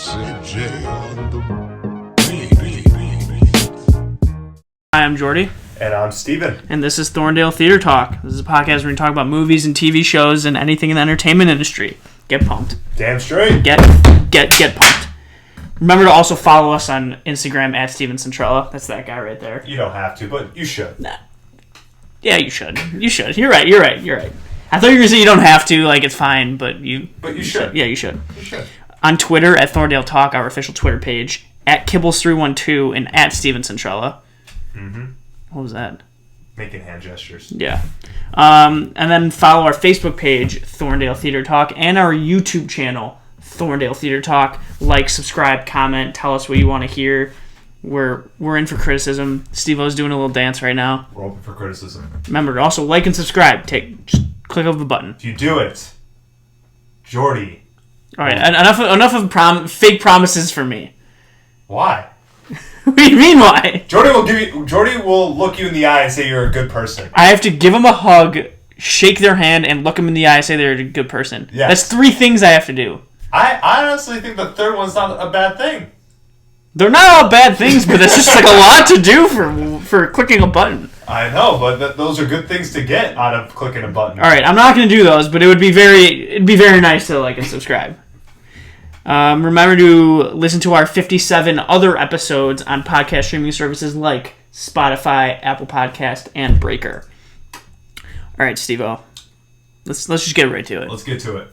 CJ on the beat. Hi, I'm Jordy. And I'm Steven. And this is Thorndale Theater Talk. This is a podcast where we talk about movies and TV shows and anything in the entertainment industry. Get pumped. Damn straight. Get pumped. Remember to also follow us on Instagram at Steven Centrella. That's that guy right there. You don't have to, but you should. Nah. Yeah, you should. You should. You're right. I thought you were going to say you don't have to, like it's fine, but you should. Yeah, you should. You should. On Twitter, at Thorndale Talk, our official Twitter page, at Kibbles312, and at Steven Centrella. Mm-hmm. What was that? Making hand gestures. Yeah. And then follow our Facebook page, Thorndale Theater Talk, and our YouTube channel, Thorndale Theater Talk. Like, subscribe, comment, tell us what you want to hear. We're in for criticism. Steve-O's doing a little dance right now. We're open for criticism. Remember to also like and subscribe. Just click over the button. If you do it, Jordy. All right, enough of fake promises for me. Why? What do you mean why? Jordy will look you in the eye and say you're a good person. I have to give them a hug, shake their hand, and look them in the eye and say they're a good person. Yes. That's 3 things I have to do. I honestly think the third one's not a bad thing. They're not all bad things, but it's just like a lot to do for clicking a button. I know, but those are good things to get out of clicking a button. All right, I'm not going to do those, but it'd be very nice to like and subscribe. Remember to listen to our 57 other episodes on podcast streaming services like Spotify, Apple Podcast, and Breaker. All right, Steve-O. Let's just get right to it. Let's get to it.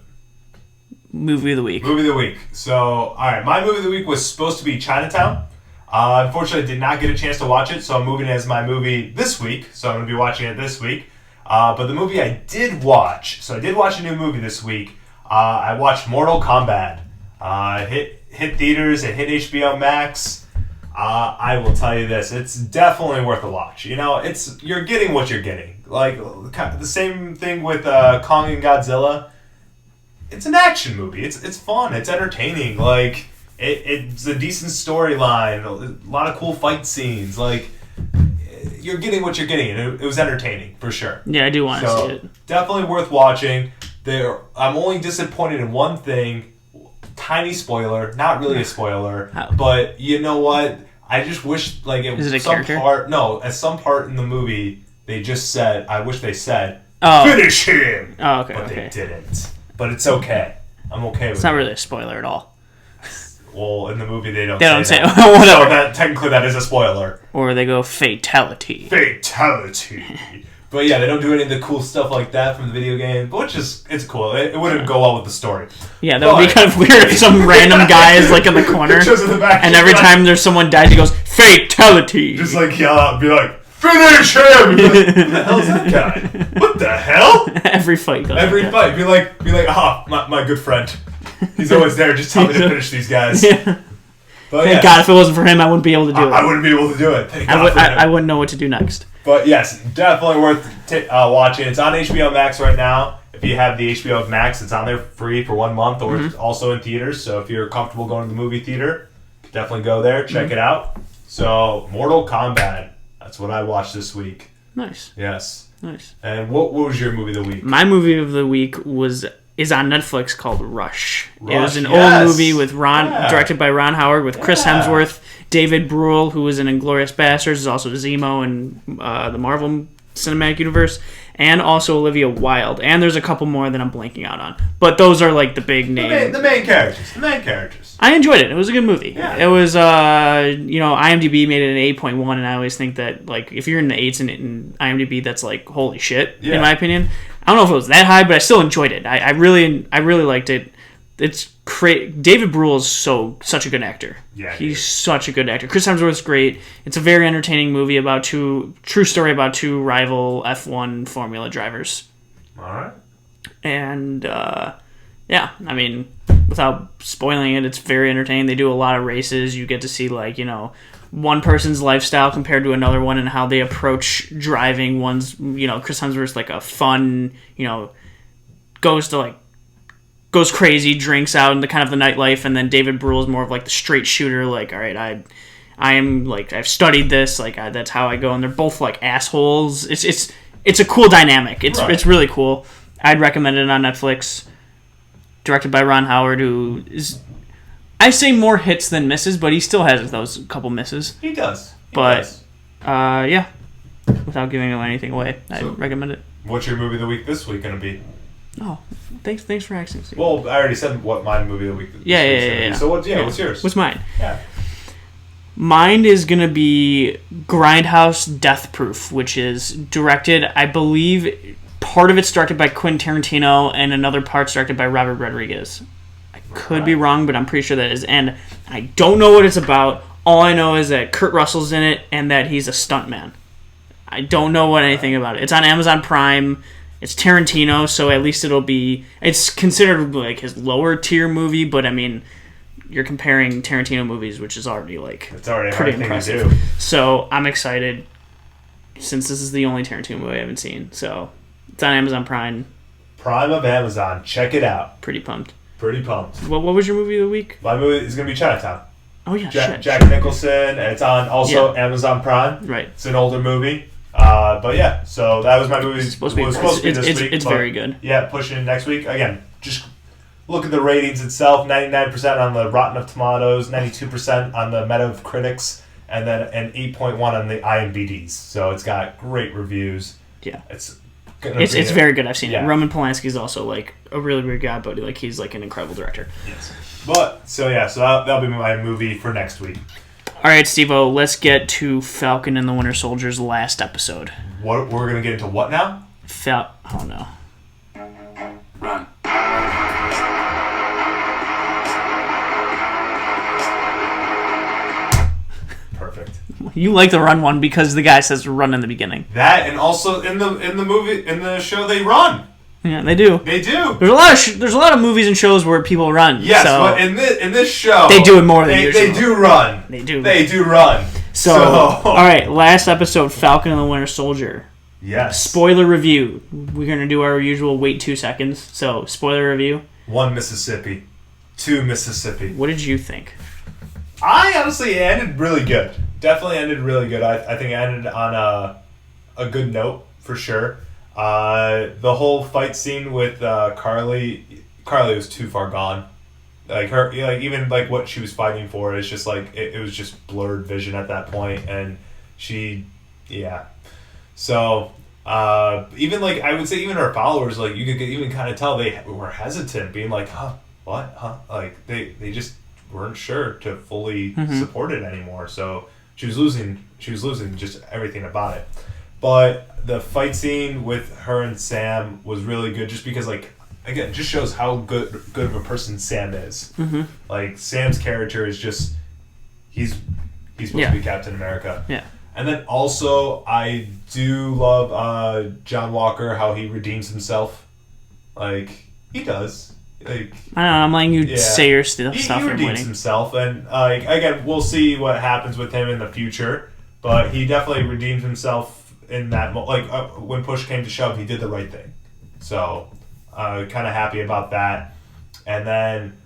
Movie of the week. Movie of the week. So, all right, my movie of the week was supposed to be Chinatown. Unfortunately, I did not get a chance to watch it, so I'm moving it as my movie this week. So I'm going to be watching it this week. But the movie I did watch, so I did watch a new movie this week. I watched Mortal Kombat. Hit theaters, it hit HBO Max. I will tell you this, it's definitely worth a watch. You know, you're getting what you're getting. Like the same thing with Kong and Godzilla. It's an action movie. It's fun. It's entertaining. Like it's a decent storyline. A lot of cool fight scenes. Like you're getting what you're getting. It was entertaining for sure. Yeah, I do want to see it. Definitely worth watching. I'm only disappointed in one thing. Tiny spoiler, not really a spoiler, but you know what? I just wish is it a some character? at some part in the movie they just said. I wish they said finish him. Oh, okay. But they didn't. But it's okay. I'm okay with it. It's not really a spoiler at all. Well, in the movie they don't say that. Whatever. So technically that is a spoiler. Or they go fatality. But yeah, they don't do any of the cool stuff like that from the video game, but it's cool. It wouldn't go well with the story. Yeah, that would be kind of weird if some random guy is like in the corner, and every time there's someone dies, he goes fatality. Just like yell out, and be like, finish him! Be like, who the hell's that guy? What the hell? Every fight. Every fight, be like, my good friend. He's always there. Just tell me to finish these guys. Yeah. But Thank God, if it wasn't for him, I wouldn't be able to do it. I wouldn't be able to do it. Thank God for him. I wouldn't know what to do next. But yes, definitely worth watching. It's on HBO Max right now. If you have the HBO Max, it's on there free for 1 month, or it's also in theaters. So if you're comfortable going to the movie theater, definitely go there, check it out. So Mortal Kombat, that's what I watched this week. Nice. Yes. Nice. And what was your movie of the week? My movie of the week is on Netflix called Rush. It was an yes. old movie with directed by Ron Howard with Chris Hemsworth, David Brühl, who was in Inglourious Basterds, is also Zemo in the Marvel Cinematic Universe, and also Olivia Wilde. And there's a couple more that I'm blanking out on. But those are like the big names. The main characters. I enjoyed it. It was a good movie. Yeah. It was, IMDb made it an 8.1, and I always think that, like, if you're in the 8s in IMDb, that's, like, holy shit, in my opinion. I don't know if it was that high, but I still enjoyed it. I really liked it. It's David Brühl is such a good actor. Yeah, he's such a good actor. Chris Hemsworth's great. It's a very entertaining movie about true story about 2 rival F1 Formula drivers. All right. And without spoiling it, it's very entertaining. They do a lot of races. You get to see one person's lifestyle compared to another one and how they approach driving. One's Chris Hemsworth's like a fun goes crazy, drinks out in the kind of the nightlife, and then David Brühl is more of like the straight shooter, like, all right, I am like, I've studied this, like that's how I go, and they're both like assholes. It's a cool dynamic. It's really cool. I'd recommend it on Netflix. Directed by Ron Howard, who is I say more hits than misses, but he still has those couple misses. He does. Yeah. Without giving anything away, I recommend it. What's your movie of the week this week going to be? Oh, thanks for asking, Steve. Well, I already said what my movie of the week this Yeah. So what's yours? What's mine? Yeah. Mine is going to be Grindhouse Death Proof, which is directed, I believe, part of it's directed by Quentin Tarantino and another part's directed by Robert Rodriguez. I could be wrong, but I'm pretty sure that is. And I don't know what it's about. All I know is that Kurt Russell's in it and that he's a stuntman. I don't know anything about it. It's on Amazon Prime. It's Tarantino, so at least it's considered like his lower tier movie, but I mean, you're comparing Tarantino movies, which is already it's already pretty a hard impressive. thing to do. So I'm excited since this is the only Tarantino movie I haven't seen. So it's on Amazon Prime. Prime of Amazon. Check it out. Pretty pumped. What was your movie of the week? My movie is going to be Chinatown. Oh yeah, Jack Nicholson. And it's on also Amazon Prime. Right. It's an older movie. But yeah, so that was my movie. It's supposed to be this week. It's very good. Yeah, pushing next week. Again, just look at the ratings itself. 99% on the Rotten Tomatoes, 92% on the Metacritics, and then an 8.1 on the IMDb's. So it's got great reviews. Yeah. It's very good. I've seen it. Roman Polanski is also like a really weird guy, but like he's like an incredible director. Yes. But so that'll be my movie for next week. All right, Steve-O, let's get to Falcon and the Winter Soldier's last episode. What we're gonna get into what now? Oh no. Run. Perfect. You like the run one because the guy says run in the beginning. That and also in the show they run. Yeah, they do. They do. There's a lot of movies and shows where people run. Yes, so but in this show they do it more than usual. They do run. They do run. So all right, last episode, Falcon and the Winter Soldier. Yes. Spoiler review. We're gonna do our usual wait 2 seconds. So spoiler review. 1 Mississippi, 2 Mississippi. What did you think? I honestly ended really good. Definitely ended really good. I think it ended on a good note for sure. The whole fight scene with Carly was too far gone. Like her, even like what she was fighting for is just like it was just blurred vision at that point, and So even like I would say even her followers, like you could even kind of tell they were hesitant, being like, like they just weren't sure to fully support it anymore. So she was losing just everything about it. But the fight scene with her and Sam was really good, just because like again, just shows how good of a person Sam is. Mm-hmm. Like Sam's character is just he's supposed to be Captain America. Yeah. And then also I do love John Walker, how he redeems himself. Like he does. Like I don't know. I'm letting you say your stuff. He redeems himself, and again, we'll see what happens with him in the future. But he definitely redeemed himself in that when push came to shove, he did the right thing. So kind of happy about that. And then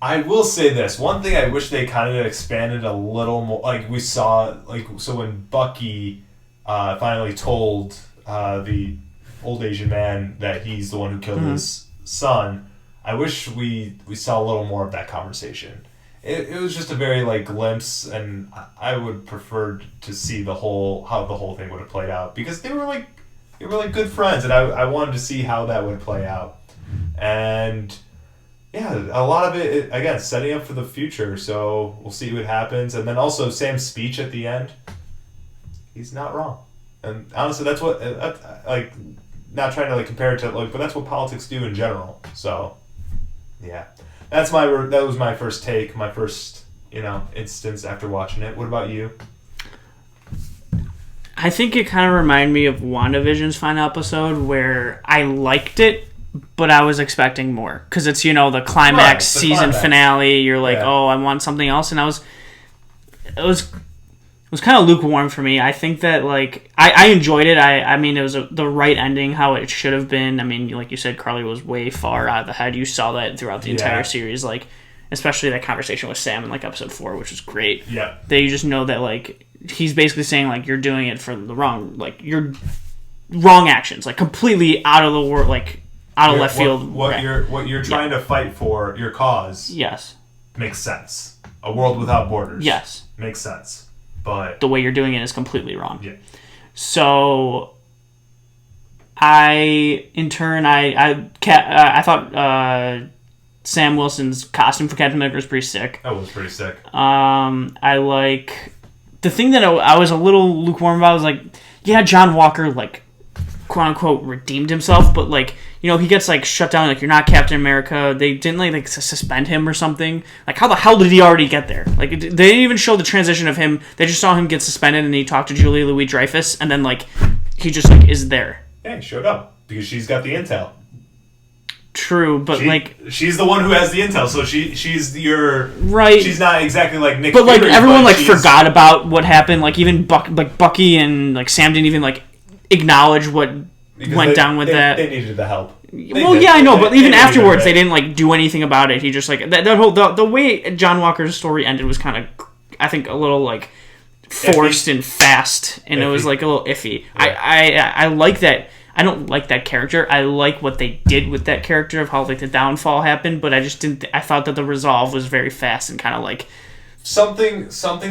I will say this one thing: I wish they kind of expanded a little more. Like we saw, so when Bucky finally told the old Asian man that he's the one who killed his son. I wish we saw a little more of that conversation. It was just a very glimpse, and I would prefer to see how the whole thing would have played out, because they were good friends, and I wanted to see how that would play out. And yeah, a lot of it again setting up for the future. So we'll see what happens, and then also Sam's speech at the end. He's not wrong, and honestly, that's what not trying to compare it to but that's what politics do in general. So yeah, that was my first take, my first instance after watching it. What about you? I think it kind of reminded me of WandaVision's final episode, where I liked it, but I was expecting more, because it's the climax season finale. You're like, oh, I want something else, and it was kind of lukewarm for me. I think that I enjoyed it. I mean, it was the right ending, how it should have been. I mean, like you said, Carly was way far out of the head. You saw that throughout the entire series, especially that conversation with Sam in episode 4, which was great. Yeah, that you just know that he's basically saying you're doing it for the wrong your wrong actions, completely out of the world, out of left field. What you're trying to fight for, your cause. Yes. makes sense. A world without borders. Yes. Makes sense. But the way you're doing it is completely wrong. yeah. So I thought Sam Wilson's costume for Captain America was pretty sick. That was pretty sick. I like the thing that I was a little lukewarm about was like, yeah, John Walker like quote unquote redeemed himself, but like, you know, he gets like shut down, like you're not Captain America. They didn't like suspend him or something. Like how the hell did he already get there? Like they didn't even show the transition of him. They just saw him get suspended and he talked to Julia Louis-Dreyfus and then like he just like is there. Yeah, he showed up because she's got the intel. True, but she's the one who has the intel, so she's your right. She's not exactly like Nick. But like Fury, everyone but like forgot about what happened. Like even Bucky and like Sam didn't even like acknowledge what went down with that. They needed the help. I know, but even afterwards, they didn't like do anything about it. He just like that whole the way John Walker's story ended was kind of, I think, a little like forced and fast, and it was like a little iffy. Yeah. I like that. I don't like that character. I like what they did with that character of how like the downfall happened, but I just didn't. I thought that the resolve was very fast and kind of like something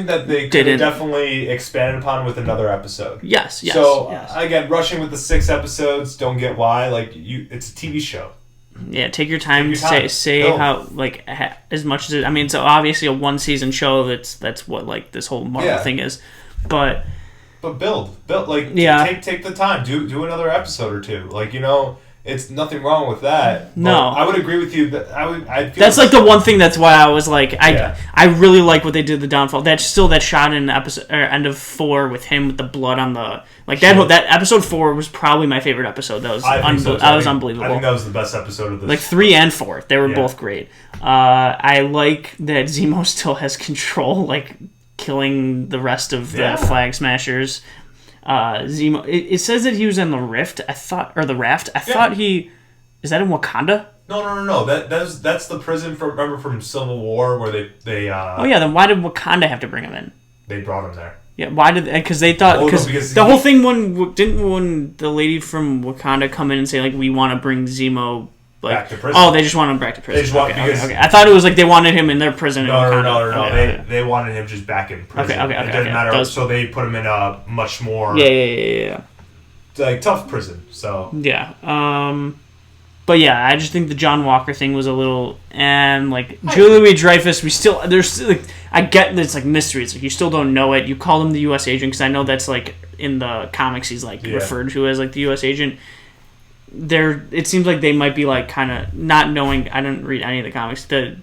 that they could have definitely expanded upon with another episode. Yes. So again, rushing with the 6 episodes, don't get why. Like it's a TV show. Yeah, take your time. Say how like as much as it. I mean, it's obviously a 1-season show. That's what like this whole Marvel thing is, but build like take the time. Do another episode or 2. Like it's nothing wrong with that. No, I would agree with you that I'd feel that's like the one thing that's why I was like I really like what they did the downfall. That's still that shot in episode end of 4 with him with the blood on the like that episode 4 was probably my favorite episode. That was unbelievable. I think that was the best episode of this. Like 3 and 4, they were both great. I like that Zemo still has control, like killing the rest of the Flag Smashers. Zemo. It says that he was in the Rift. The Raft. I thought he is that in Wakanda. No. That's the prison from Civil War where they. Oh yeah, then why did Wakanda have to bring him in? They brought him there. Yeah, why did? Because they thought because the whole thing when the lady from Wakanda come in and say like we want to bring Zemo. Like, back to prison. Oh, they just want him back to prison. Okay. I thought it was like they wanted him in their prison. No. They wanted him just back in prison. Okay. It didn't matter. So they put him in a much more like tough prison. So yeah. But yeah, I just think the John Walker thing was a little and like Julia Louis-Dreyfus. There's like I get that it's like mystery. It's like you still don't know it. You call him the U.S. agent because I know that's like in the comics he's like referred to as like the U.S. agent. It seems like they might be like kind of not knowing. I didn't read any of the comics. That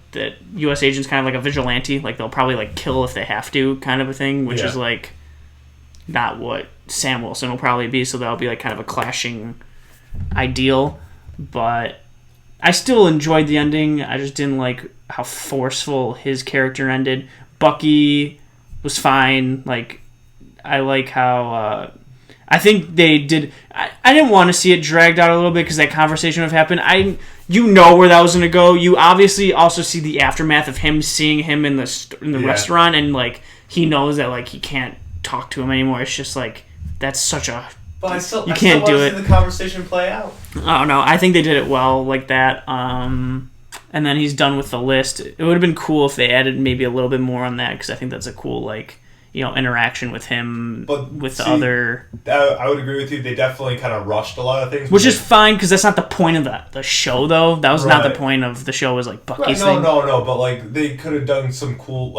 U.S. agent's kind of like a vigilante. Like they'll probably like kill if they have to, kind of a thing. Which is like not what Sam Wilson will probably be. So that'll be like kind of a clashing ideal. But I still enjoyed the ending. I just didn't like how forceful his character ended. Bucky was fine. Like I like how. I think they did. I didn't want to see it dragged out a little bit because that conversation would have happened. You know where that was going to go. You obviously also see the aftermath of him seeing him in the restaurant, and like he knows that like he can't talk to him anymore. It's just like that's such a. But I still can't want do to it. See the conversation play out. Oh no, I think they did it well like that. And then he's done with the list. It would have been cool if they added maybe a little bit more on that because I think that's a cool like. Interaction with him, the other. I would agree with you. They definitely kind of rushed a lot of things, which is fine because that's not the point of the show, though. That was not the point of the show. Was like Bucky's thing. No. But like they could have done some cool.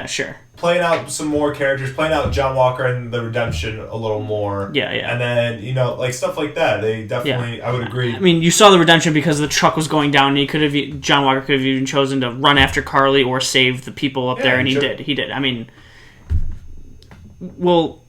Sure. Playing out some more characters, playing out John Walker and the redemption a little more. Yeah. And then like stuff like that. They definitely. I would agree. I mean, you saw the redemption because the truck was going down. And John Walker could have even chosen to run after Carly or save the people up there, and he did. He did. I mean. Well,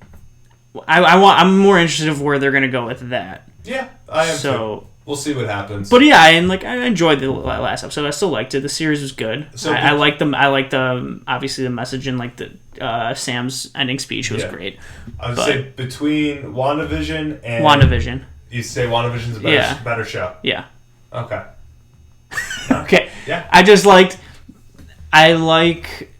I'm more interested of where they're gonna go with that. Yeah, I am too. We'll see what happens. But yeah, and like I enjoyed the last episode. I still liked it. The series was good. So I liked them. I liked the obviously the message and like the Sam's ending speech was great. I would say between WandaVision and WandaVision. You say WandaVision's a better show. Yeah. Okay. Okay. Yeah. I like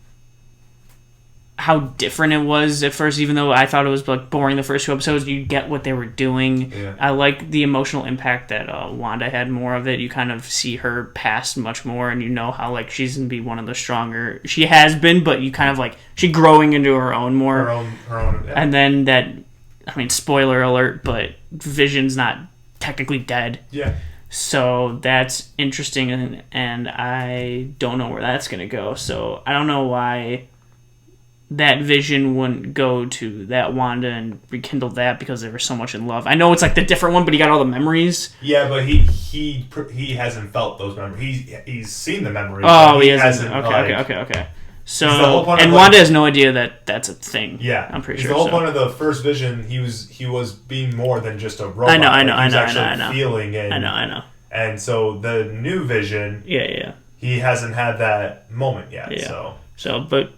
how how different it was at first. Even though I thought it was like boring the first 2 episodes, you get what they were doing. Yeah. I like the emotional impact that Wanda had more of it. You kind of see her past much more, and you know how like she's gonna be one of the stronger. She has been, but you kind of like she growing into her own more. Her own. Yeah. And then that, I mean, spoiler alert, but Vision's not technically dead. Yeah. So that's interesting, and I don't know where that's going to go. So I don't know why that Vision wouldn't go to that Wanda and rekindle that because they were so much in love. I know it's like the different one, but he got all the memories. Yeah, but he hasn't felt those memories. He's seen the memories. Oh, he hasn't. Okay. So, and Wanda has no idea that that's a thing. Yeah, I'm pretty sure. The whole point of the first Vision, he was being more than just a robot. I know. He was feeling it. I know. And so the new Vision, he hasn't had that moment yet. Yeah. So, but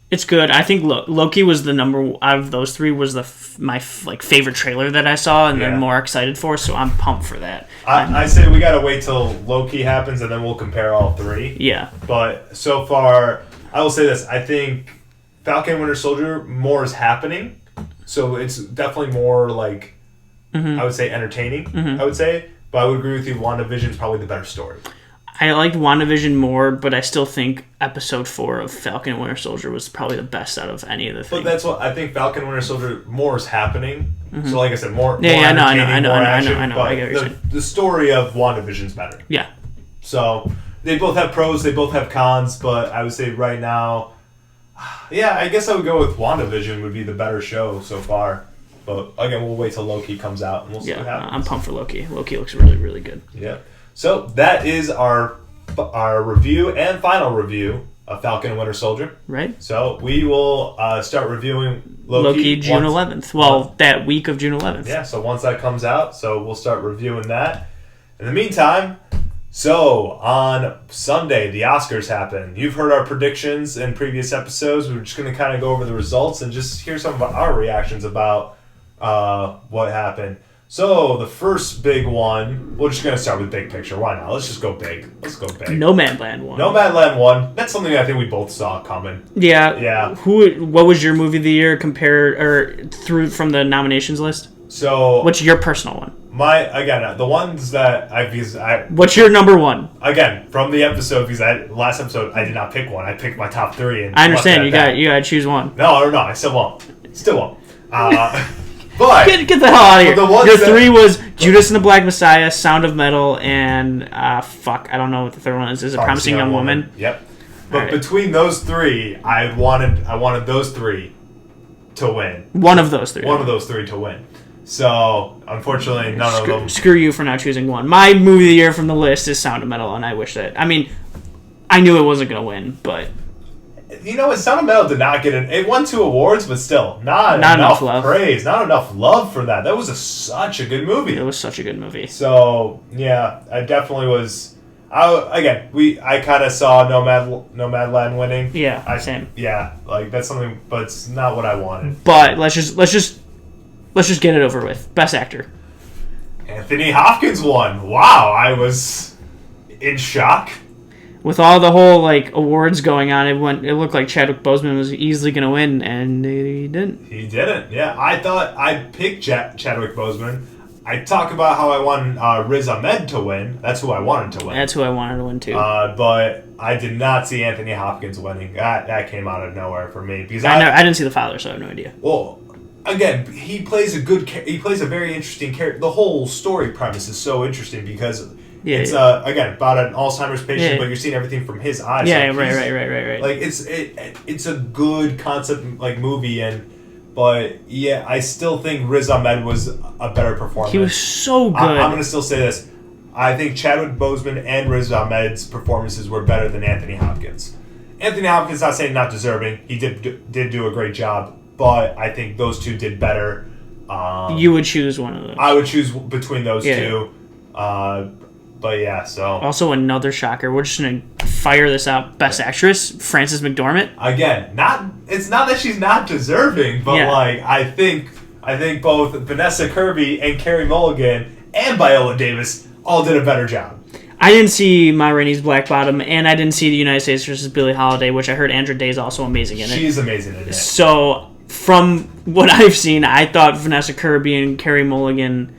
it's good. I think Loki was the number out of those 3 was my favorite trailer that I saw and then more excited for. So I'm pumped for that. I say we gotta wait till Loki happens and then we'll compare all 3. Yeah. But so far, I will say this: I think Falcon Winter Soldier more is happening, so it's definitely more like I would say entertaining. I would say, but I would agree with you. WandaVision is probably the better story. I liked WandaVision more, but I still think episode 4 of Falcon and Winter Soldier was probably the best out of any of the things. But that's what I think. Falcon Winter Soldier more is happening. So, like I said, more. I know. Action, I know. I get what you're saying. The story of WandaVision's better. Yeah. So they both have pros. They both have cons. But I would say right now, I guess I would go with WandaVision would be the better show so far. But again, we'll wait till Loki comes out and we'll see what happens. I'm pumped for Loki. Loki looks really, really good. Yeah. So that is our review and final review of Falcon and Winter Soldier. Right. So we will start reviewing Loki June 11th. Well, that week of June 11th. Yeah, so once that comes out, so we'll start reviewing that. In the meantime, so on Sunday, the Oscars happen. You've heard our predictions in previous episodes. We're just going to kind of go over the results and just hear some of our reactions about what happened. So, the first big one, we're just going to start with big picture. Why not? Let's just go big. Let's go big. Nomadland won. Nomadland won. That's something I think we both saw coming. Yeah. Yeah. What was your movie of the year compared, or through from the nominations list? So, what's your personal one? The ones that what's your number one? Again, from the episode, because last episode, I did not pick one. I picked my top 3. And I understand. You got to choose one. No, I still won't. But get the hell out of here. Your 3 was Judas and the Black Messiah, Sound of Metal, and I don't know what the third one is. Is it Promising Young Woman? Yep. But between those 3, I wanted those 3 to win. One of those 3. One of those 3 to win. So unfortunately, none of them. Screw you for not choosing one. My movie of the year from the list is Sound of Metal, and I wish that. I mean, I knew it wasn't going to win, but. You know what? Sound of Metal did not get it. It won 2 awards, but still, not enough love. Praise. Not enough love for that. That was such a good movie. It was such a good movie. So, yeah, I definitely was... I kind of saw Nomadland winning. Yeah, same. Yeah, that's something, but it's not what I wanted. But let's just get it over with. Best actor. Anthony Hopkins won. Wow, I was in shock. With all the whole awards going on, it looked like Chadwick Boseman was easily going to win, and he didn't. He didn't. Yeah, I thought I picked Chadwick Boseman. I talk about how I want Riz Ahmed to win. That's who I wanted to win. That's who I wanted to win too. But I did not see Anthony Hopkins winning. That came out of nowhere for me because I didn't see The Father, so I have no idea. Well, again, he plays a very interesting character. The whole story premise is so interesting because. It's again about an Alzheimer's patient, but you're seeing everything from his eyes. Yeah, right. It's a good concept movie, but I still think Riz Ahmed was a better performance. He was so good. I'm gonna still say this. I think Chadwick Boseman and Riz Ahmed's performances were better than Anthony Hopkins. Anthony Hopkins, not saying not deserving. He did do a great job, but I think those 2 did better. You would choose one of those. I would choose between those 2. But yeah, so... Also, another shocker. We're just going to fire this out. Best Actress, Frances McDormand. Again, it's not that she's not deserving, but I think both Vanessa Kirby and Carey Mulligan and Viola Davis all did a better job. I didn't see Ma Rainey's Black Bottom, and I didn't see The United States versus Billie Holiday, which I heard Andra Day is also amazing in it. She's amazing in it. So, from what I've seen, I thought Vanessa Kirby and Carey Mulligan,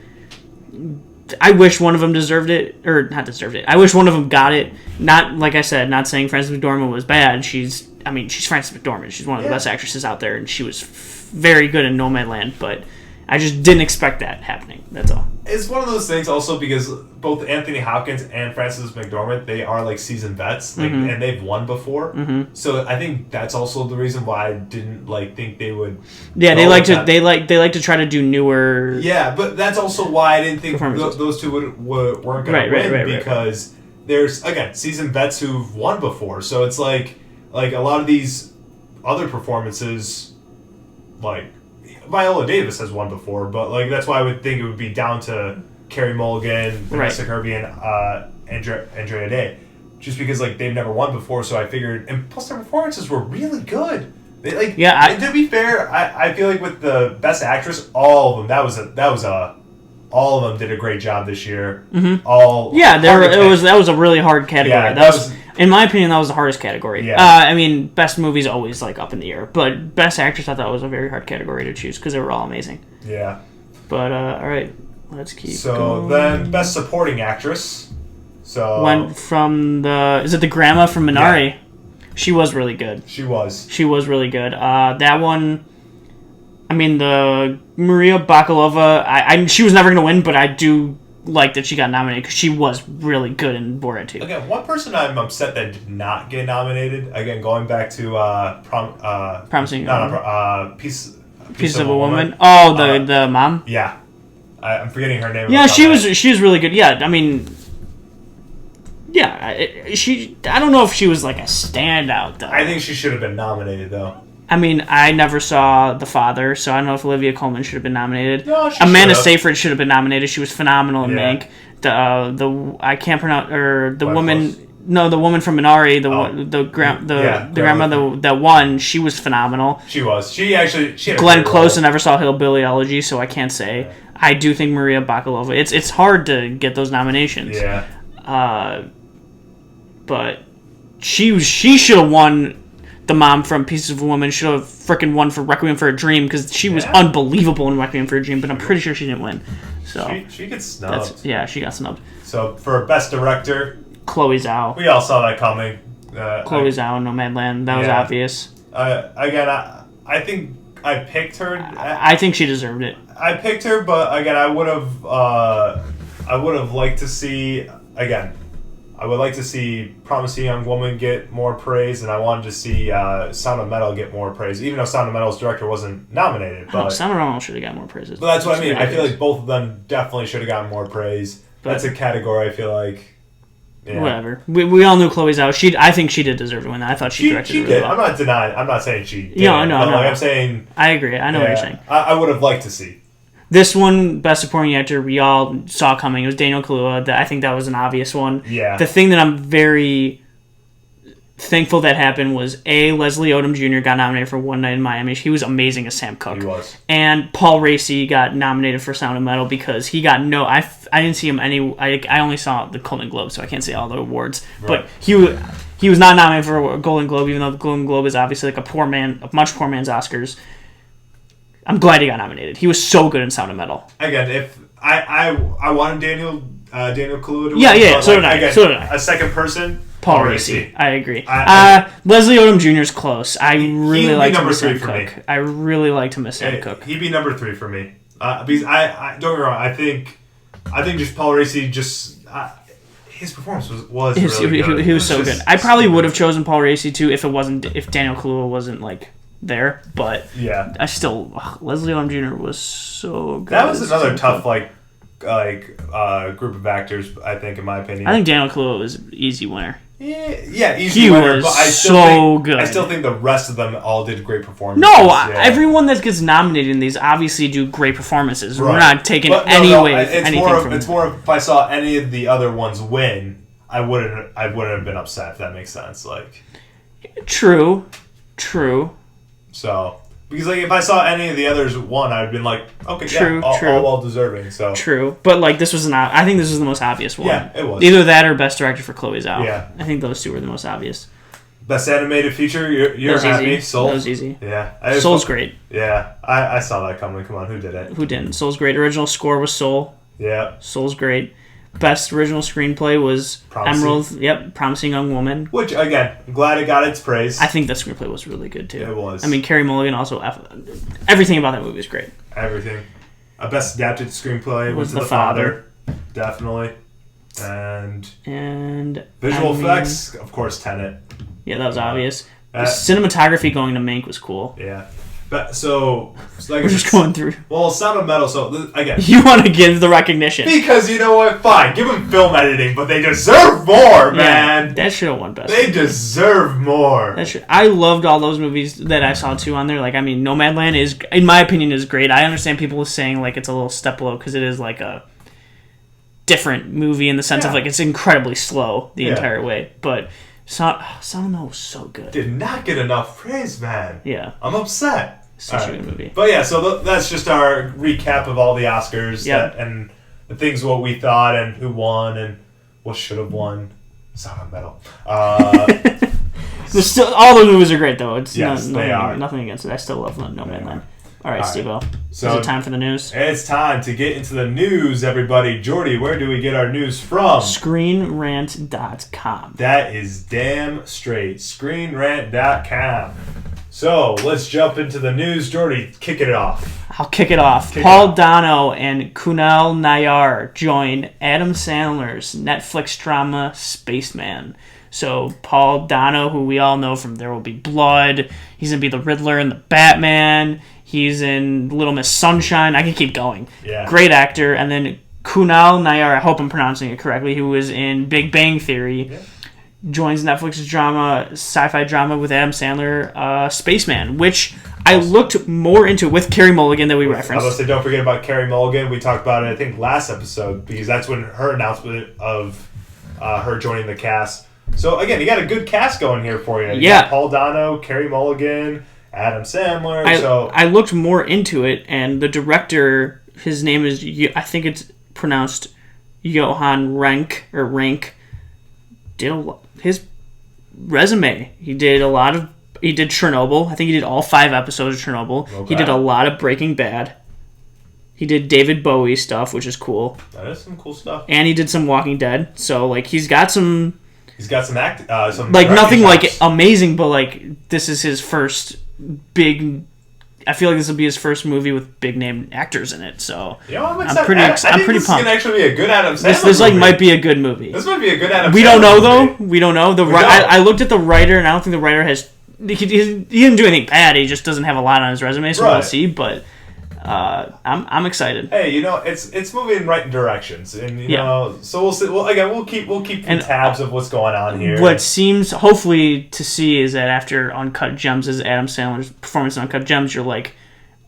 I wish one of them deserved it, or not deserved it. I wish one of them got it. Not, like I said, not saying Frances McDormand was bad. She's Frances McDormand. She's one of the best actresses out there, and she was very good in Nomadland, but I just didn't expect that happening. That's all. It's one of those things also because both Anthony Hopkins and Frances McDormand, they are like seasoned vets, like, and they've won before. So I think that's also the reason why I didn't think they would. Yeah, they like to try to do newer. Yeah, but that's also why I didn't think those two weren't going to win because there's again seasoned vets who've won before. So it's like a lot of these other performances, like Viola Davis has won before, but that's why I would think it would be down to Carey Mulligan, Vanessa Kirby, and Andrea Day, just because they've never won before. So I figured, and plus their performances were really good. And to be fair, I feel like with the Best Actress, all of them all of them did a great job this year. That was a really hard category. Yeah, that was in my opinion, that was the hardest category. Yeah. Best movie's always up in the air, but Best Actress I thought was a very hard category to choose because they were all amazing. Yeah. But all right, let's keep. So then, Best Supporting Actress. So went from the grandma from Minari? Yeah. She was really good. She was really good. That one. The Maria Bakalova, she was never going to win, but I do like that she got nominated because she was really good in Borat 2. Again, one person I'm upset that did not get nominated, again, going back to Piece of a Woman. Oh, the mom? Yeah. I'm forgetting her name. Yeah, she was really good. Yeah, I don't know if she was a standout, though. I think she should have been nominated, though. I never saw The Father, so I don't know if Olivia Colman should have been nominated. No, she Amanda should've. Seyfried should have been nominated. She was phenomenal in Mank. I can't pronounce the woman. Close. No, the woman from Minari, the grandmother that won. She was phenomenal. She was. She had Glenn Close. I never saw Hillbilly Elegy, so I can't say. Yeah. I do think Maria Bakalova. It's hard to get those nominations. Yeah. But she should have won. The mom from Pieces of a Woman should have frickin' won for Requiem for a Dream because she was unbelievable in Requiem for a Dream, but I'm pretty sure she didn't win. So she gets snubbed. She got snubbed. So for Best Director, Chloe Zhao. We all saw that coming. Chloe Zhao, Nomadland. That was obvious. Again, I think I picked her. I think she deserved it. I picked her, but again, I would have liked to see again. I would like to see Promising Young Woman get more praise, and I wanted to see Sound of Metal get more praise, even though Sound of Metal's director wasn't nominated. But Sound of Metal should have got more praises. But that's what I mean. I feel like both of them definitely should have gotten more praise. But that's a category I feel like. Yeah. Whatever. We all knew Chloe Zhao. I think she did deserve to win. I thought she directed it really did. well. I'm not denying. I'm not saying she did. No, no. I'm saying. I agree. I know what you're saying. I would have liked to see. This one, Best Supporting Actor, we all saw coming. It was Daniel Kaluuya. I think that was an obvious one. Yeah. The thing that I'm very thankful that happened was, Leslie Odom Jr. got nominated for One Night in Miami. He was amazing as Sam Cooke. He was. And Paul Raci got nominated for Sound of Metal because he got I didn't see him I only saw the Golden Globe, so I can't say all the awards. Right. But he was not nominated for a Golden Globe, even though the Golden Globe is obviously a much poor man's Oscars. I'm glad he got nominated. He was so good in Sound of Metal. Again, if I wanted Daniel Kaluuya to win. Yeah. So did I. A second person. Paul Raci. I agree. Leslie Odom Jr. is close. I really liked him as Sam Cooke. I really liked him as Sam Cooke. He'd be number 3 for me. Because I don't get me wrong. I think just Paul Raci his performance was really good. He was so good. I probably would have chosen Paul Raci too if Daniel Kaluuya wasn't there, but yeah, I still Leslie Odom Jr. was so good. That was another tough group of actors, I think, in my opinion. I think Daniel Kaluuya was an easy winner. Yeah, easy winner. But I still think, good. I still think the rest of them all did great performances. No, everyone that gets nominated in these obviously do great performances. Right. We're not taking anything from it's more if I saw any of the other ones win, I wouldn't have been upset, if that makes sense. True. So, Because like if I saw any of the others won, I'd been like, okay, True, all true. well deserving. So True, but like this was not. I think this was the most obvious one. Yeah, it was. Either that or best director for Chloe Zhao. Yeah. I think those two were the most obvious. best animated feature, That you're was happy. easy. Soul. That was easy. Yeah, Soul's great. Yeah, I saw that coming. Come on, who did it? Who didn't? Soul's great. Original score was Soul. Yeah, Soul's great. Best original screenplay was Promising. Emerald. Yep, Promising Young Woman. which again, I'm glad it got its praise. I think the screenplay was really good too. It was. I mean, Carey Mulligan also. Everything about that movie is great. Everything. Best adapted screenplay Was was The Father. Definitely. And And visual I mean, effects, of course, Tenet. Yeah, that was obvious. The Uh, cinematography going to Mank was cool. Yeah. But so like We're just going through. Well, Sound of Metal. So again, You want to give the recognition. because you know what? Fine, give them film editing, but they deserve more, man. Yeah, that should have won best. They deserve more. I loved all those movies that I saw too on there. Like, I mean, Nomadland is, in my opinion, is great. I understand people saying like it's a little step below because it is like a different movie in the sense of Yeah. like it's incredibly slow the Yeah. entire way. But Sound of Metal was so good. Did not get enough praise, man. Yeah, I'm upset. such a Alright. good movie. But yeah, so that's just our recap of all the Oscars Yeah. and the things what we thought and who won and what should have won. Sound of Metal. There's still all those movies are great though. It's Yes, they are. nothing against it. I still love Nomadland. All right, All right. Steve-O. So- Is it time for the news? It's time to get into the news, everybody. Jordy, where do we get our news from? ScreenRant.com. That is damn straight. ScreenRant.com. So let's jump into the news. Jordy, kick it off. I'll kick it off. Kick it Paul off. Dano and Kunal Nayyar join Adam Sandler's Netflix drama Spaceman. So Paul Dano, who we all know from There Will Be Blood, he's going to be the Riddler in the Batman. He's in Little Miss Sunshine. I can keep going. Yeah. Great actor. And then Kunal Nayyar, I hope I'm pronouncing it correctly, who was in Big Bang Theory, joins Netflix's sci-fi drama with Adam Sandler, Spaceman, which I looked more into with Carey Mulligan that we I was referenced. going to say, don't forget about Carey Mulligan. We talked about it, I think, last episode, because that's when her announcement of her joining the cast. So, again, you got a good cast going here for you. You Yeah. got Paul Dano, Carey Mulligan, Adam Sandler. I looked more into it, and the director, his name is, I think it's pronounced Johan Renck, or Rank, his resume. He did Chernobyl. I think he did all 5 episodes of Chernobyl. Okay. He did a lot of Breaking Bad. He did David Bowie stuff, which is cool. That is some cool stuff. And he did some Walking Dead. So, like, he's got some, He's got some some like, nothing, like, chops. amazing, but, like, this is his first big... I feel like this will be his first movie with big name actors in it, so You know, I'm I'm excited. pretty I I'm think pretty this pumped. is going to actually be a good Adam Sandler this like movie. might be a good movie. This might be a good Adam We Sandler don't know though. movie. We don't know. don't. I looked at the writer, and I don't think the writer has. He didn't do anything bad. He just doesn't have a lot on his resume, so we'll Right. see. But I'm excited. Hey, you know, it's moving in right directions, and you Yeah. know, so we'll see. Well, again, we'll keep And, tabs of what's going on here. What seems hopefully to see is that after Uncut Gems, as Adam Sandler's performance in Uncut Gems, you're like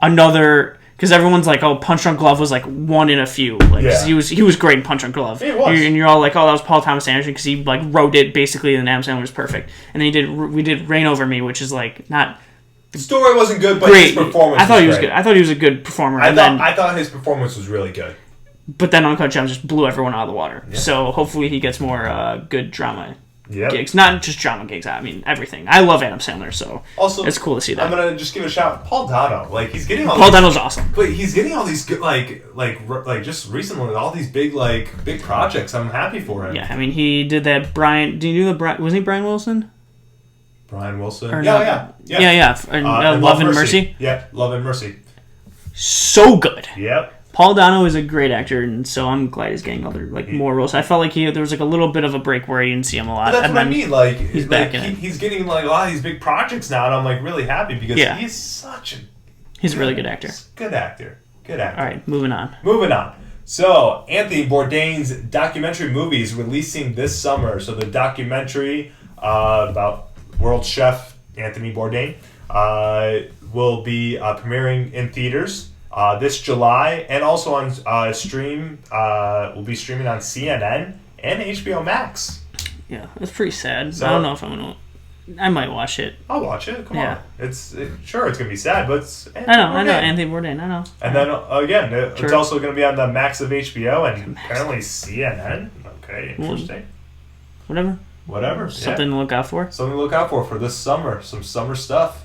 another. Because everyone's like, oh, Punch Drunk Love was like one in a few. Like 'cause Yeah. he was great in Punch Drunk Love. He was. And you're all like, oh, that was Paul Thomas Anderson because he like wrote it basically, and Adam Sandler was perfect. And then we did Reign Over Me, which is like not the story wasn't good, but great. his performance. I thought he was great. good. I thought he was a good performer. I and thought then, I thought his performance was really good. but then Uncut Gems just blew everyone out of the water. So hopefully he gets more good drama Yep. gigs, not just drama gigs. I mean everything. I love Adam Sandler, so Also, it's cool to see that. I'm gonna just give a shout. Paul Dano, like he's getting all Paul these, Dano's awesome. but he's getting all these good, like just recently all these big projects. I'm happy for him. Yeah, I mean he did that. Brian, do you do the Brian? Wasn't he Brian Wilson? Brian Wilson. Or Yeah, no? yeah. Yeah. And Love and Mercy. Yeah, Love and Mercy. So good. Yep. Paul Dano is a great actor, and so I'm glad he's getting other more roles. I felt like there was like a little bit of a break where you didn't see him a lot. But that's and what I then mean. Like he's back in it. he's getting like a lot of these big projects now, and I'm like really happy because Yeah. he's such a He's a really good actor. Good actor. Good actor. All right, moving on. Moving on. So, Anthony Bourdain's documentary movie is releasing this summer. So, the documentary about world chef Anthony Bourdain will be premiering in theaters this July, and also on will be streaming on CNN and HBO Max. Yeah, that's pretty sad. So- I don't know if I'm gonna I might watch it. I'll watch it. Come Yeah. on. Sure, it's gonna be sad, but it's I know. Anthony Bourdain. I know. And then again, it's Sure. also gonna be on the Max of HBO and apparently CNN. Okay, interesting. Whatever. Something to look out for. Something to look out for this summer. Some summer stuff.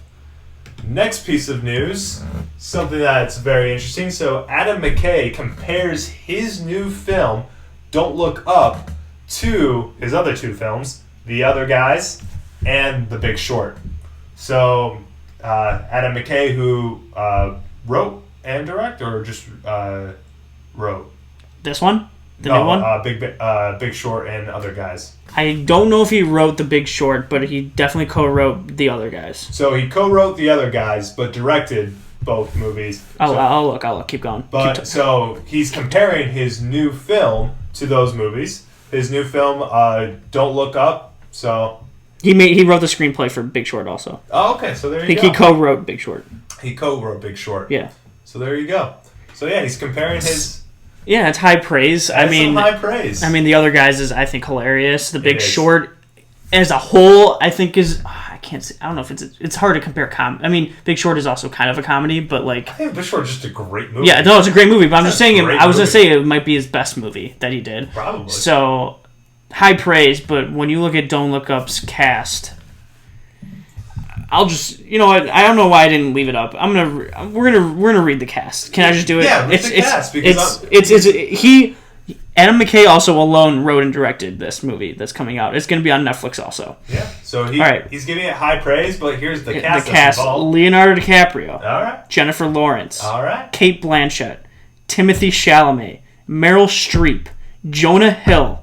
Next piece of news, something that's very interesting. So Adam McKay compares his new film, Don't Look Up, to his other two films, The Other Guys and The Big Short. So Adam McKay, who wrote and directed, or just wrote? This one? The new one? Big Short and Other Guys. I don't know if he wrote The Big Short, but he definitely co-wrote The Other Guys. So he co-wrote The Other Guys, but directed both movies. I'll look. Keep going. So he's comparing his new film to those movies. His new film, Don't Look Up. So he wrote the screenplay for Big Short also. Oh, okay. So there you I think go. he co-wrote Big Short. He co-wrote Big Short. Yeah. So there you go. So yeah, he's comparing his. Yeah, it's high praise. Some high praise. I mean, The Other Guys is, I think, hilarious. The Big is. Short, as a whole, I think is. I can't say. I don't know if it's hard to compare. I mean, Big Short is also kind of a comedy, but like. I think Big Short is just a great movie. Yeah, no, it's a great movie. But I'm just saying, great I was gonna movie. say it might be his best movie that he did. Probably. So, high praise. But when you look at Don't Look Up's cast, I'll just, you know what? I don't know why I didn't leave it up. We're gonna read the cast. Can I just do it? Yeah, read the cast because Adam McKay also alone wrote and directed this movie that's coming out. It's gonna be on Netflix also. Yeah. So he's giving it high praise, but here's the cast. The cast: Leonardo DiCaprio, all right, Jennifer Lawrence, all right, Cate Blanchett, Timothy Chalamet, Meryl Streep, Jonah Hill,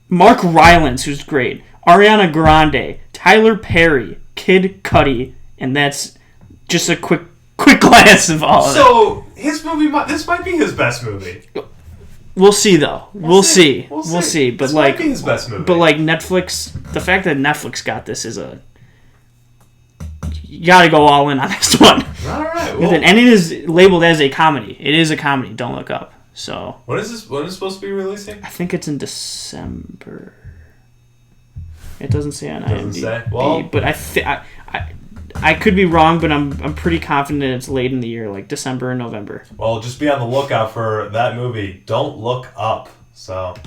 Mark Rylance, who's great, Ariana Grande, Tyler Perry, Kid Cudi, and that's just a quick glance of all of it. So his movie, this might be his best movie. We'll see, though. We'll see. But this like, might be his best movie. But like Netflix, the fact that Netflix got this is you got to go all in on this one. All right. And it is labeled as a comedy. It is a comedy. Don't Look Up. So when is this? When is it supposed to be releasing? I think it's in December. It doesn't say on IMDb. Doesn't say. Well, but I could be wrong, but I'm pretty confident it's late in the year, like December or November. Well, just be on the lookout for that movie. Don't Look Up. So, all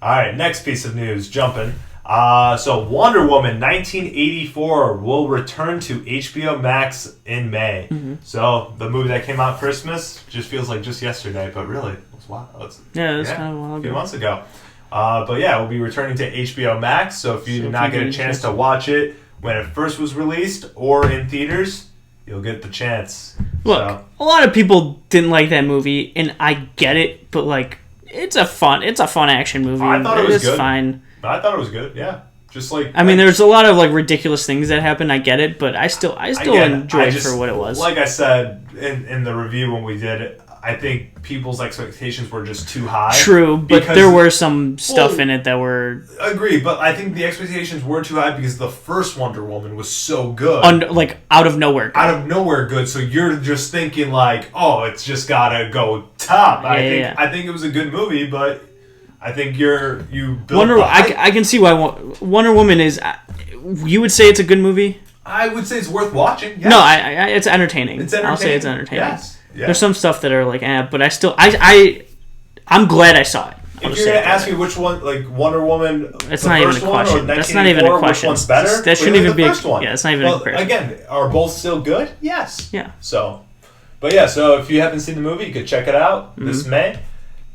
right. Next piece of news. Jumping. So Wonder Woman 1984 will return to HBO Max in May. Mm-hmm. So the movie that came out Christmas just feels like just yesterday, but really it was wild. It was kind of a while a few ago. months ago. But yeah, we'll be returning to HBO Max. So if you did not get a chance to watch it when it first was released or in theaters, you'll get the chance. Look, a lot of people didn't like that movie, and I get it, but like it's a fun action movie. I thought it was good. It's fine. I thought it was good. Yeah, just like I mean, there's a lot of like ridiculous things that happen. I get it, but I still enjoyed it for what it was. Like I said in the review when we did it, I think people's expectations were just too high. True, but there were some stuff in it that were... Agree, but I think the expectations were too high because the first Wonder Woman was so good. Out of nowhere good. Out of nowhere good, so you're just thinking like, oh, it's just gotta go top. I think it was a good movie, but I think you built I can see why Wonder Woman is... You would say it's a good movie? I would say it's worth watching. Yes. No, it's entertaining. I'll say it's entertaining. Yes. Yeah. There's some stuff that are like, but I still, I'm glad I saw it. If you're gonna ask me which one, like Wonder Woman, it's not even a question. That's not even a question. Which one's better? That shouldn't even be the first one. Yeah, it's not even a comparison. Again, are both still good? Yes. Yeah. So if you haven't seen the movie, you could check it out this May.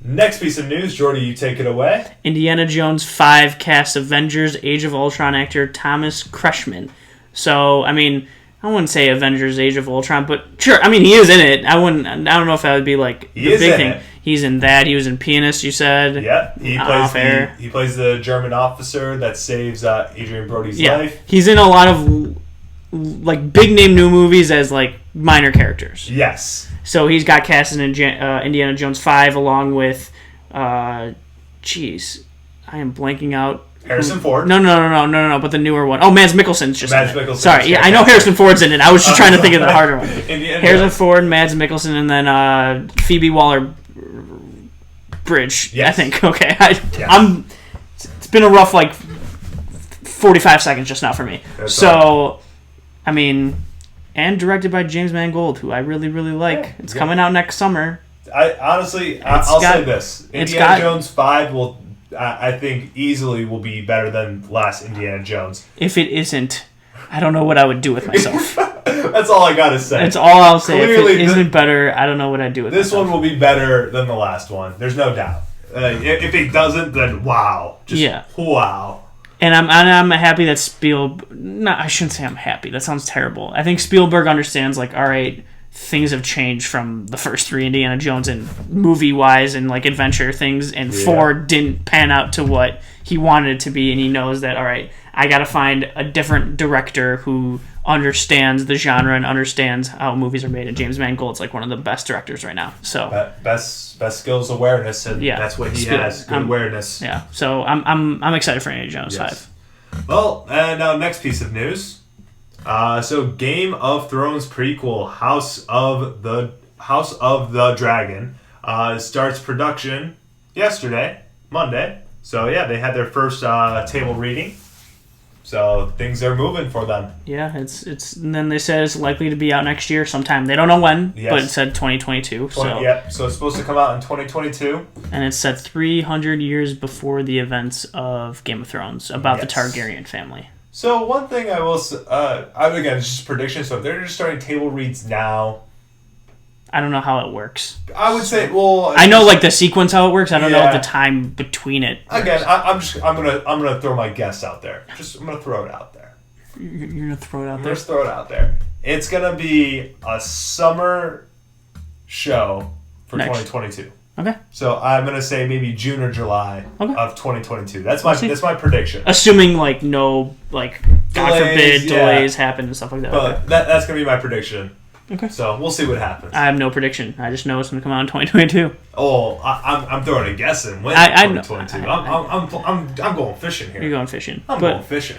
Next piece of news, Jordy, you take it away. Indiana Jones 5 casts Avengers Age of Ultron actor Thomas Kretschmann. So, I mean, I wouldn't say Avengers Age of Ultron, but sure, I mean, he is in it. I don't know if that would be like the big thing. He's in that. He was in Pianist, you said. Yeah, he plays the German officer that saves Adrian Brody's life. He's in a lot of like big name new movies as like minor characters. Yes. So he's got cast in Indiana Jones 5 along with I am blanking out. Harrison Ford. No, but the newer one. Oh, Mads Mikkelsen's just Mads in it. Mikkelsen. Sorry, yeah, I know Harrison Ford's in it. I was just trying to think of the harder one. Harrison Ford, Mads Mikkelsen, and then Phoebe Waller-Bridge. Yes. I think. Okay, it's been a rough 4 45 seconds just now for me. That's so, I mean, and directed by James Mangold, who I really, really like. It's coming out next summer. I'll say this: Indiana Jones 5 will, I think, easily will be better than last Indiana Jones. If it isn't, I don't know what I would do with myself. That's all I gotta say. That's all I'll say. Clearly, if it isn't better, I don't know what I'd do with this myself. one will be better than the last one. There's no doubt. If it doesn't, then wow. Wow. And I'm happy that Spielberg... No, I shouldn't say I'm happy. That sounds terrible. I think Spielberg understands, like, all right, things have changed from the first 3 Indiana Jones and movie-wise and, like, adventure things, and 4 didn't pan out to what he wanted it to be, and he knows that, all right, I gotta find a different director who understands the genre and understands how movies are made, and James Mangold's, like, one of the best directors right now. So best skills awareness, and that's what he has. Good awareness. Yeah. So I'm excited for Indiana Jones 5. Well, and now next piece of news. So Game of Thrones prequel House of the Dragon starts production yesterday, Monday. So yeah, they had their first table reading. So things are moving for them. Yeah, it's and then they said it's likely to be out next year sometime. They don't know when, but it said 2022. So it's supposed to come out in 2022. And it's set 300 years before the events of Game of Thrones, about the Targaryen family. So one thing I will say, again, it's just prediction. So if they're just starting table reads now, I don't know how it works. I would say, well, I know like the sequence how it works. I don't know the time between it. Again, I'm gonna throw my guess out there. I'm gonna throw it out there. You're gonna throw it out there. Let's throw it out there. It's gonna be a summer show for 2022. Okay. So I'm gonna say maybe June or July of 2022. That's my prediction. Assuming like no like God forbid delays happen and stuff like that. But that's gonna be my prediction. Okay. So we'll see what happens. I have no prediction. I just know it's gonna come out in 2022. Oh, I'm throwing a guess in when 2022. I'm going fishing here. You're going fishing. I'm going fishing.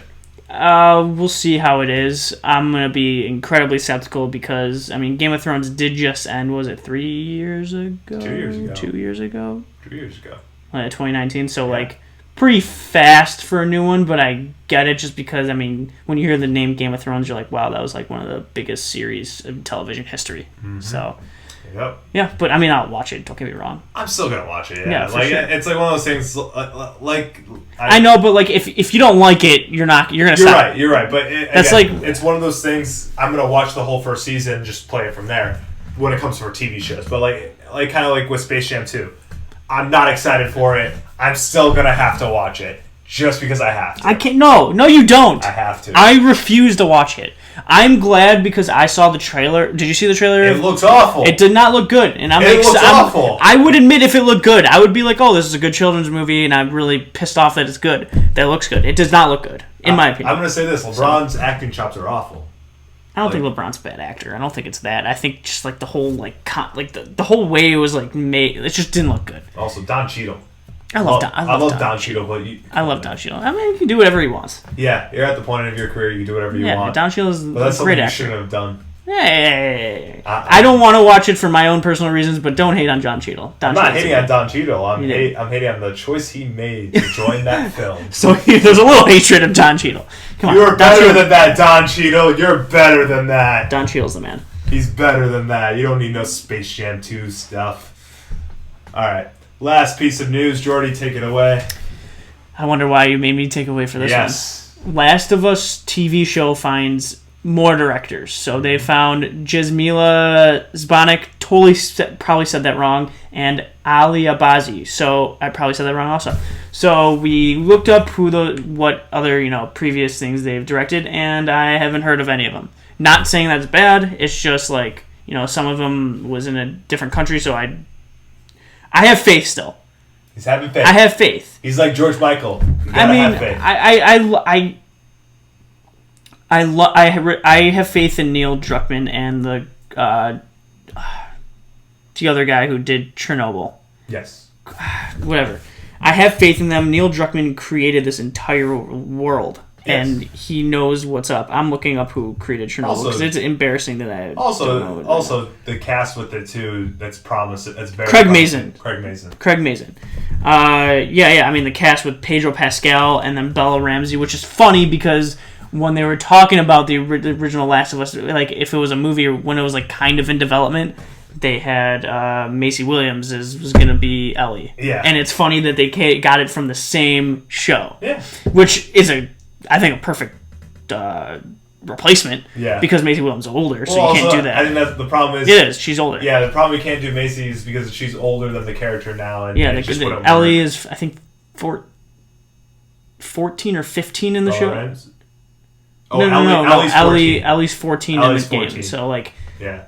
We'll see how it is. I'm gonna be incredibly skeptical because Game of Thrones did just end. Was it 3 years ago? 2 years ago. 2 years ago. 2 years ago. 2019. So like pretty fast for a new one, but I get it just because when you hear the name Game of Thrones, you're like, wow, that was like one of the biggest series of television history. Mm-hmm. So. Yep. Yeah, but I'll watch it. Don't get me wrong. I'm still gonna watch it. Yeah, like sure. It's like one of those things. Like I know, but like if you don't like it, you're gonna stop. You're right. But it's one of those things. I'm gonna watch the whole first season and just play it from there when it comes to our TV shows. But like kind of like with Space Jam 2, I'm not excited for it. I'm still gonna have to watch it just because I have to. I can't. No, you don't. I have to. I refuse to watch it. I'm glad because I saw the trailer. Did you see the trailer? It looks awful. It did not look good, and it looks awful. I would admit if it looked good, I would be like, "Oh, this is a good children's movie," and I'm really pissed off that it's good. That looks good. It does not look good, in my opinion. I'm gonna say this: LeBron's acting chops are awful. I don't think LeBron's a bad actor. I don't think it's that. I think just like the whole the whole way it was like made, it just didn't look good. Also, Don Cheadle. I love Don Cheadle, but I love Don Cheadle. He can do whatever he wants. Yeah, you're at the point of your career you can do whatever you want. Don Cheadle's but that's a great something actor. You shouldn't have done. Hey, I don't want to watch it for my own personal reasons, but don't hate on Don Cheadle. I'm not hating on Don Cheadle. I'm hating on the choice he made to join that film. So there's a little hatred of Don Cheadle. Come on, you're better than that, Don Cheadle. You're better than that. Don Cheadle's the man. He's better than that. You don't need no Space Jam 2 stuff. All right. Last piece of news, Jordy, take it away. I wonder why you made me take away for this one. Yes. Last of Us TV show finds more directors. So they found Jasmila Zbanek, probably said that wrong, and Ali Abazi. So I probably said that wrong also. So we looked up what other previous things they've directed, and I haven't heard of any of them. Not saying that's bad. It's just like some of them was in a different country, so I have faith still. He's having faith. I have faith. He's like George Michael. You gotta have faith. I have faith in Neil Druckmann and the other guy who did Chernobyl. Yes. Whatever. I have faith in them. Neil Druckmann created this entire world. Yes. And he knows what's up. I'm looking up who created Chernobyl because it's embarrassing that I don't know it. Also, the cast with it too. That's promising. That's very Craig Mazin. Craig Mazin. Craig Mazin. I mean, the cast with Pedro Pascal and then Bella Ramsey, which is funny because when they were talking about the original Last of Us, like if it was a movie or when it was like kind of in development, they had Macy Williams was going to be Ellie. Yeah. And it's funny that they got it from the same show. Yeah. Which is I think a perfect replacement. Yeah. Because Macy Williams is older, so you can't do that. I think that's the problem is... It is. She's older. Yeah, the problem we can't do Macy is because she's older than the character now. And Yeah, it just wouldn't Ellie work. is, I think, 14 or 15 in the show. Right? No. Ellie's 14 in Ellie's this 14. game. So, like, Yeah.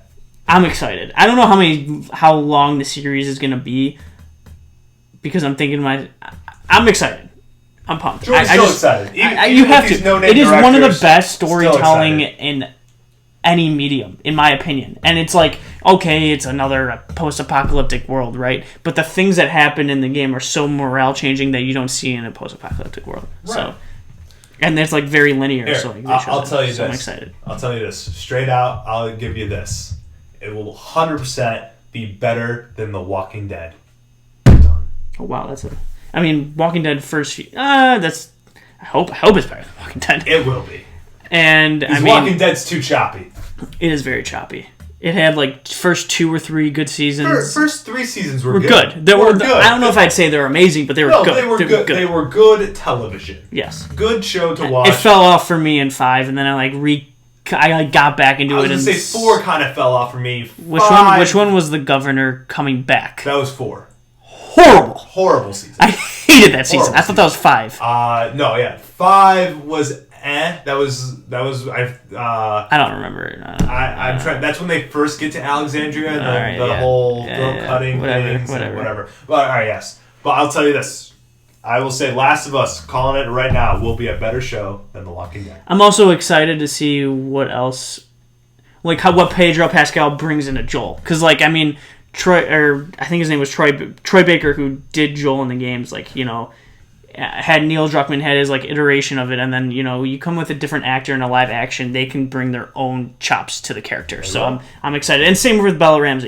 I'm excited. I don't know how long the series is going to be because I'm thinking I'm excited. I'm pumped. George's still excited. You have to. No-name it is one of the directors, best storytelling still in any medium, in my opinion. And it's like, okay, it's another post-apocalyptic world, right? But the things that happen in the game are so morale-changing that you don't see in a post-apocalyptic world. Right. So, and it's like very linear. Here, so like, I'll tell you so this. I'm excited. I'll tell you this. Straight out, I'll give you this. It will 100% be better than The Walking Dead. Done. Oh wow, I mean, Walking Dead first. That's. I hope it's better than Walking Dead. It will be. And Because I mean, Walking Dead's too choppy. it is very choppy. It had like first 2 or 3 good seasons. First 3 seasons were good. Good. They were good. I don't know if I'd say they're amazing, but they were good. They were good. They were good television. Yes. Good show to watch. It fell off for me in 5, and then I got back into I was it. going to say 4 kind of fell off for me. Which one was the governor coming back? That was 4. Horrible season. I hated that season. Horrible I thought that was 5. No, yeah. 5 was That was I don't remember it. I'm trying. That's when they first get to Alexandria and the whole throat cutting things. Whatever. But all right, yes. But I'll tell you this. I will say Last of Us, calling it right now, will be a better show than The Walking Dead. I'm also excited to see what else, like what Pedro Pascal brings into Joel. Because, like, I mean, I think his name was Troy Baker, who did Joel in the games, like, you know, had Neil Druckmann had his, like, iteration of it, and then, you know, you come with a different actor in a live action, they can bring their own chops to the character. So I'm excited. And same with Bella Ramsey.